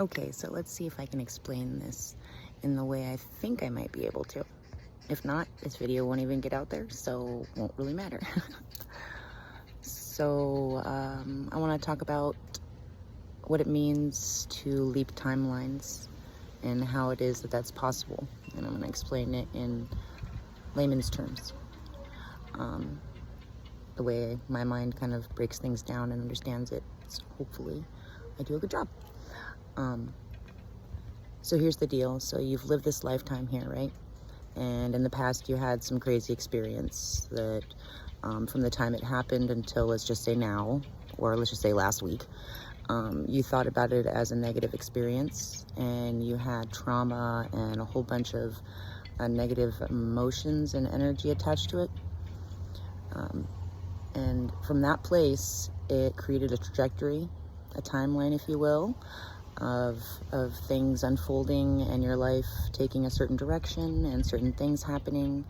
Okay, so let's see if I can explain this in the way I think I might be able to. If not, this video won't even get out there, so won't really matter. I want to talk about what it means to leap timelines and how it is that that's possible. And I'm going to explain it in layman's terms. The way my mind kind of breaks things down and understands it. So hopefully I do a good job. So here's the deal. So you've lived this lifetime here, right? And in the past you had some crazy experience that from the time it happened until, let's just say now, or let's just say last week, you thought about it as a negative experience, and you had trauma and a whole bunch of negative emotions and energy attached to it. And from that place, it created a trajectory, a timeline, if you will, of things unfolding and your life taking a certain direction and certain things happening.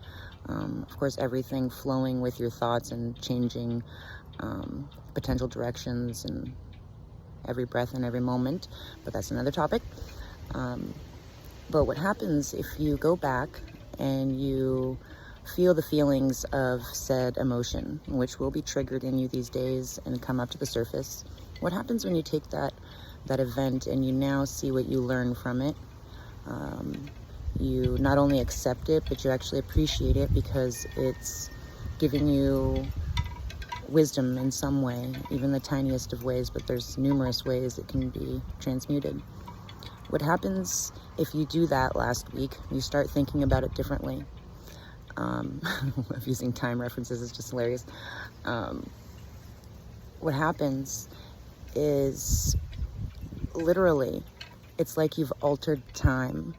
Of course, everything flowing with your thoughts and changing potential directions and every breath and every moment, but that's another topic. But what happens if you go back and you feel the feelings of said emotion, which will be triggered in you these days and come up to the surface? What happens when you take that event and you now see what you learn from it? You not only accept it, but you actually appreciate it because it's giving you wisdom in some way, even the tiniest of ways, but there's numerous ways it can be transmuted. What happens if you do that last week? You start thinking about it differently. Using time references is just hilarious. What happens is literally, it's like you've altered time.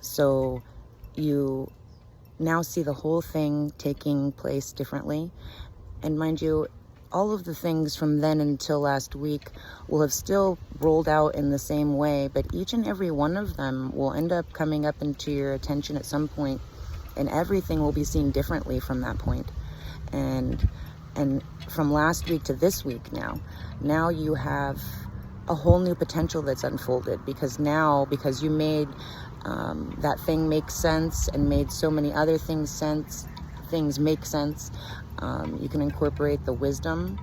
So you now see the whole thing taking place differently. And mind you, all of the things from then until last week will have still rolled out in the same way, but each and every one of them will end up coming up into your attention at some point, and everything will be seen differently from that point. And from last week to this week now you have a whole new potential that's unfolded, because you made that thing make sense and made so many other things make sense. You can incorporate the wisdom,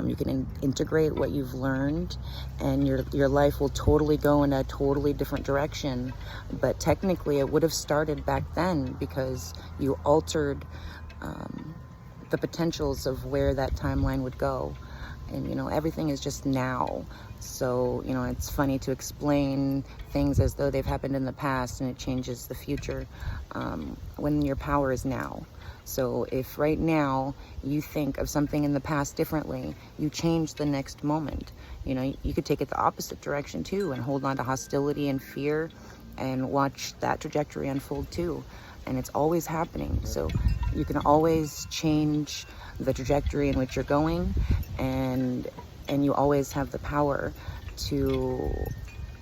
you can integrate what you've learned, and your life will totally go in a totally different direction. But technically it would have started back then because you altered the potentials of where that timeline would go. And everything is just now. So it's funny to explain things as though they've happened in the past and it changes the future, when your power is now. So if right now you think of something in the past differently, you change the next moment. You could take it the opposite direction too and hold on to hostility and fear and watch that trajectory unfold too. And it's always happening. So you can always change the trajectory in which you're going, and you always have the power to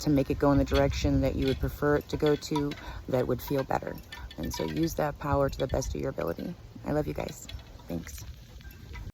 make it go in the direction that you would prefer it to go to, that would feel better. And so use that power to the best of your ability. I love you guys. Thanks.